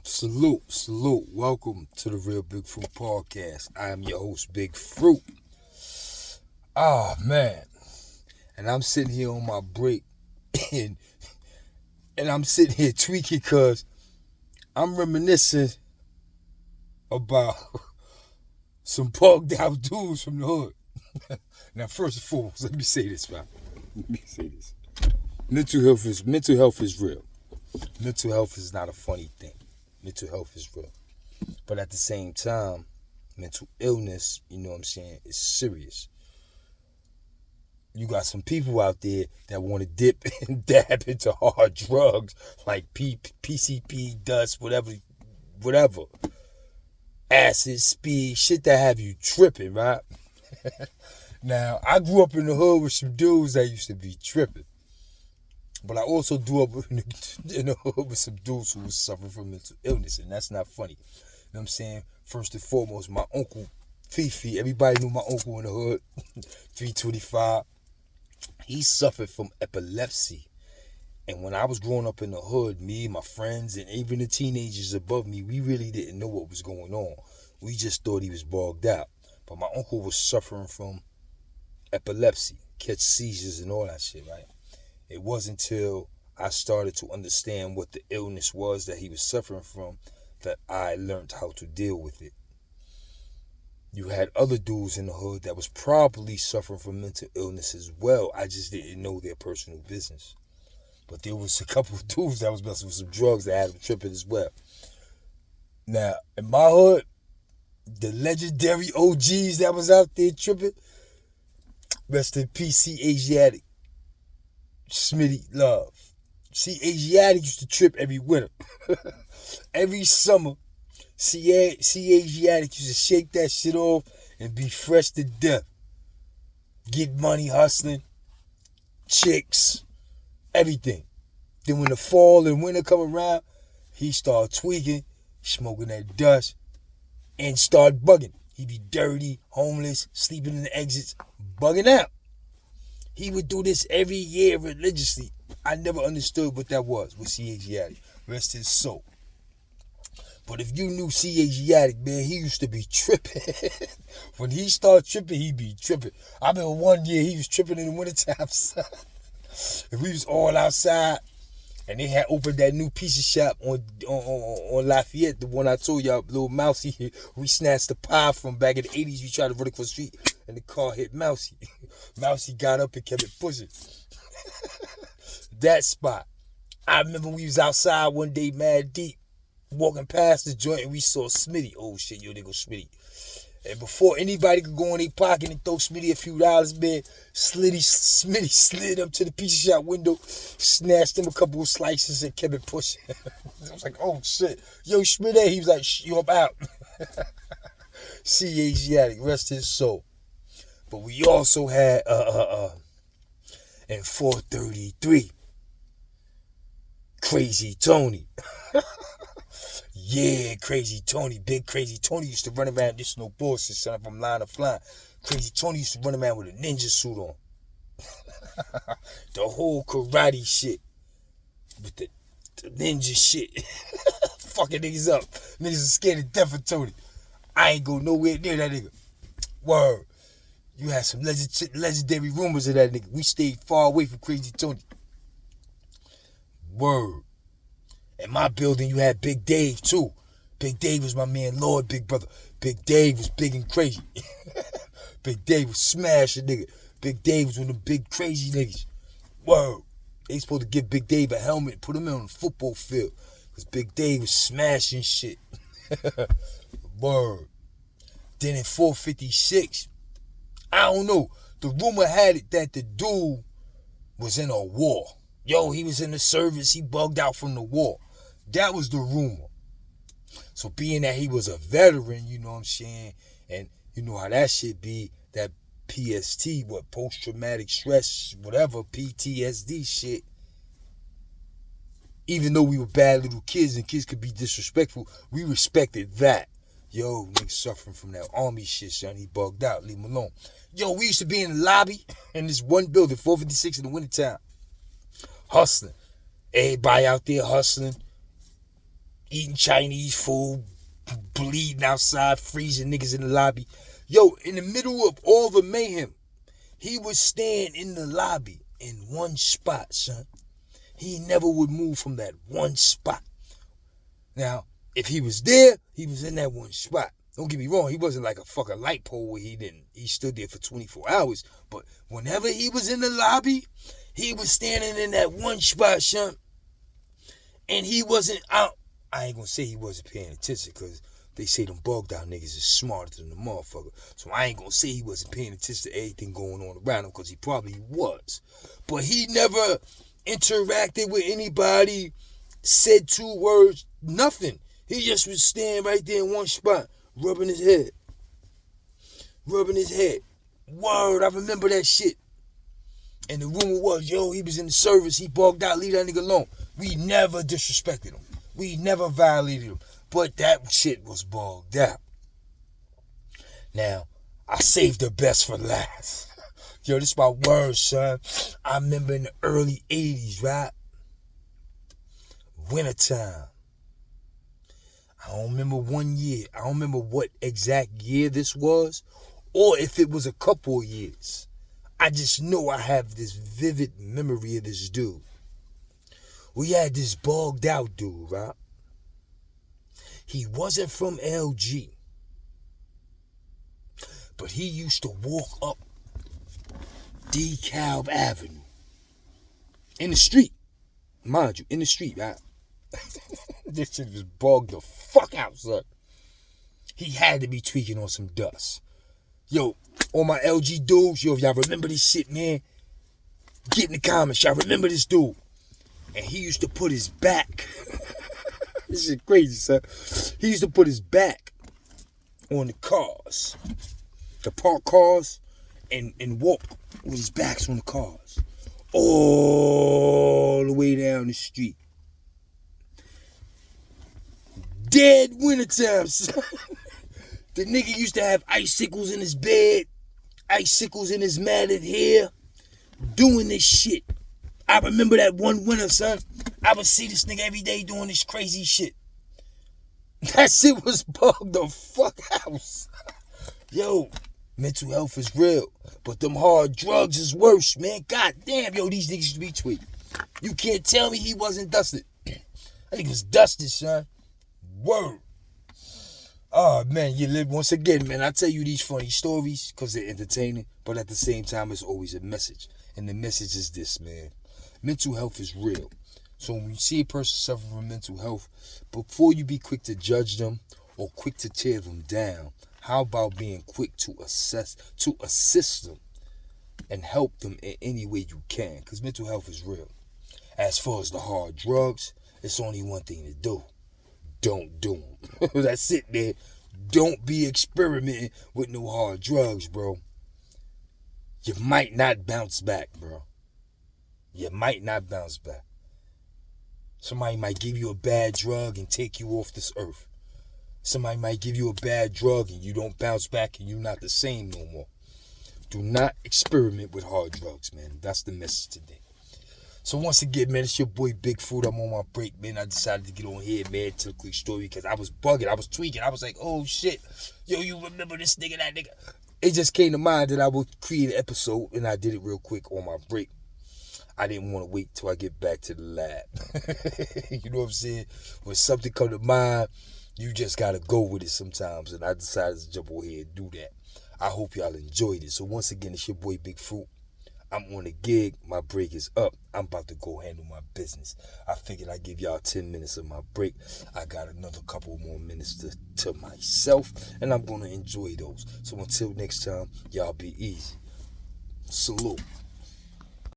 Salute. Welcome to the Real Big Fruit Podcast. I am your host, Big Fruit. Man. And I'm sitting here on my break and, I'm sitting here tweaking because I'm reminiscing about some bugged out dudes from the hood. Now, first and foremost, let me say this, man. Let me say this. Mental health is real. Mental health is not a funny thing. Mental health is real. But at the same time, mental illness, is serious. You got some people out there that want to dip and dab into hard drugs like PCP, dust, whatever. Acid, speed, shit that have you tripping, right? Now, I grew up in the hood with some dudes that used to be tripping. But I also grew up in the hood with some dudes who was suffering from mental illness, and that's not funny. You know what I'm saying? First and foremost, my uncle, Fifi, everybody knew my uncle in the hood, 325. He suffered from epilepsy. And when I was growing up in the hood, me, my friends, and even the teenagers above me, we really didn't know what was going on. We just thought he was bogged out. But my uncle was suffering from epilepsy, catch seizures and all that shit, right? It wasn't until I started to understand what the illness was that he was suffering from that I learned how to deal with it. You had other dudes in the hood that was probably suffering from mental illness as well. I just didn't know their personal business. But there was a couple of dudes that was messing with some drugs that had them tripping as well. Now, in my hood, the legendary OGs that was out there tripping, rest in peace, C. Asiatic. Smitty Love. See, Asiatic used to trip every winter. Every summer, see Asiatic used to shake that shit off and be fresh to death. Get money hustling, chicks, everything. Then when the fall and winter come around, he start tweaking, smoking that dust, and start bugging. He be dirty, homeless, sleeping in the exits, bugging out. He would do this every year religiously. I never understood what that was with C. Asiatic. Rest his soul. But if you knew C. Asiatic, man, he used to be tripping. When he started tripping, he be tripping. I remember one year he was tripping in the wintertime. And we was all outside. And they had opened that new pizza shop on Lafayette, the one I told y'all, little Mousy. We snatched the pie from back in the 80s. We tried to run across the street, and the car hit Mousy. Mousy got up and kept it pushing. That spot. I remember we was outside one day, mad deep, walking past the joint, and we saw Smitty. Oh, shit, yo, they go Smitty. And before anybody could go in their pocket and throw Smitty a few dollars, man, Smitty slid up to the pizza shop window, snatched him a couple of slices, and kept it pushing. I was like, oh, shit. Yo, Smitty, he was like, yo, I'm out. C. Asiatic, rest his soul. But we also had, in 433, Crazy Tony. Yeah, Crazy Tony, big Crazy Tony used to run around, this no bullshit, son, if I'm lying or flying. Crazy Tony used to run around with a ninja suit on. The whole karate shit. With the ninja shit. Fucking niggas up. Niggas are scared to death of Tony. I ain't go nowhere near that nigga. Word. You had some legendary rumors of that nigga. We stayed far away from Crazy Tony. Word. In my building, you had Big Dave, too. Big Dave was my man, Lord, big brother. Big Dave was big and crazy. Big Dave was smashing nigga. Big Dave was one of the big crazy niggas. Word. They supposed to give Big Dave a helmet and put him on the football field. Because Big Dave was smashing shit. Word. Then in 456, I don't know. The rumor had it that the dude was in a war. Yo, he was in the service. He bugged out from the war. That was the rumor. So being that he was a veteran, you know what I'm saying, and you know how that shit be, that PST, post-traumatic stress, whatever, PTSD shit. Even though we were bad little kids and kids could be disrespectful, we respected that. Yo, nigga suffering from that army shit, son. He bugged out. Leave him alone. Yo, we used to be in the lobby in this one building, 456 in the wintertime. Hustling. Everybody out there hustling. eating Chinese food, bleeding outside, freezing niggas in the lobby. Yo, in the middle of all the mayhem, he would stand in the lobby in one spot, son. He never would move from that one spot. Now, if he was there, he was in that one spot. Don't get me wrong, he wasn't like a fucking light pole where he stood there for 24 hours. But whenever he was in the lobby, he was standing in that one spot, son. And he wasn't out. I ain't gonna say he wasn't paying attention, because they say them bugged out niggas is smarter than the motherfucker. So I ain't gonna say he wasn't paying attention to everything going on around him, because he probably was. But he never interacted with anybody, said 2 words, nothing. He just was standing right there in one spot, rubbing his head. Word, I remember that shit. And the rumor was, yo, he was in the service, he bugged out, leave that nigga alone. We never disrespected him. We never violated him. But that shit was bugged out. Now, I saved the best for last. Yo, this is my word, son. I remember in the early 80s, right? Wintertime. I don't remember one year. I don't remember what exact year this was, or if it was a couple of years. I just know I have this vivid memory of this dude. We had this bugged out dude, right? He wasn't from LG, but he used to walk up DeKalb Avenue. In the street. Mind you, in the street, right? This shit was bugged the fuck out, son. He had to be tweaking on some dust. Yo, all my LG dudes, yo, if y'all remember this shit, man, get in the comments. Y'all remember this dude. And he used to put his back. This is crazy, son. He used to put his back on the cars, the parked cars, and walk with his backs on the cars all the way down the street. Dead wintertime, son. The nigga used to have icicles in his bed, icicles in his matted hair, doing this shit. I remember that one winter, son. I would see this nigga every day doing this crazy shit. That shit was bugged the fuck out. Yo, mental health is real, but them hard drugs is worse, man. God damn, yo, these niggas used to be tweaked. You can't tell me he wasn't dusted. I think it was dusted, son. Word. Oh, man, you live once again, man. I tell you these funny stories because they're entertaining, but at the same time, it's always a message. And the message is this, man. Mental health is real. So when you see a person suffering from mental health, before you be quick to judge them or quick to tear them down, how about being quick to assist them and help them in any way you can? Because mental health is real. As far as the hard drugs, it's only one thing to do. Don't do them. That's it, man. Don't be experimenting with no hard drugs, bro. You might not bounce back, bro. You might not bounce back. Somebody might give you a bad drug and take you off this earth. Somebody might give you a bad drug and you don't bounce back and you're not the same no more. Do not experiment with hard drugs, man. That's the message today. So once again, man, it's your boy Big Food. I'm on my break, man. I decided to get on here, man, to a quick story because I was bugging. I was tweaking. I was like, oh, shit. Yo, you remember this nigga, that nigga? It just came to mind that I would create an episode, and I did it real quick on my break. I didn't want to wait till I get back to the lab. You know what I'm saying? When something come to mind, you just got to go with it sometimes, and I decided to jump on here and do that. I hope y'all enjoyed it. So once again, it's your boy Big Fruit. I'm on a gig. My break is up. I'm about to go handle my business. I figured I'd give y'all 10 minutes of my break. I got another couple more minutes to myself, and I'm going to enjoy those. So until next time, y'all be easy. Salute.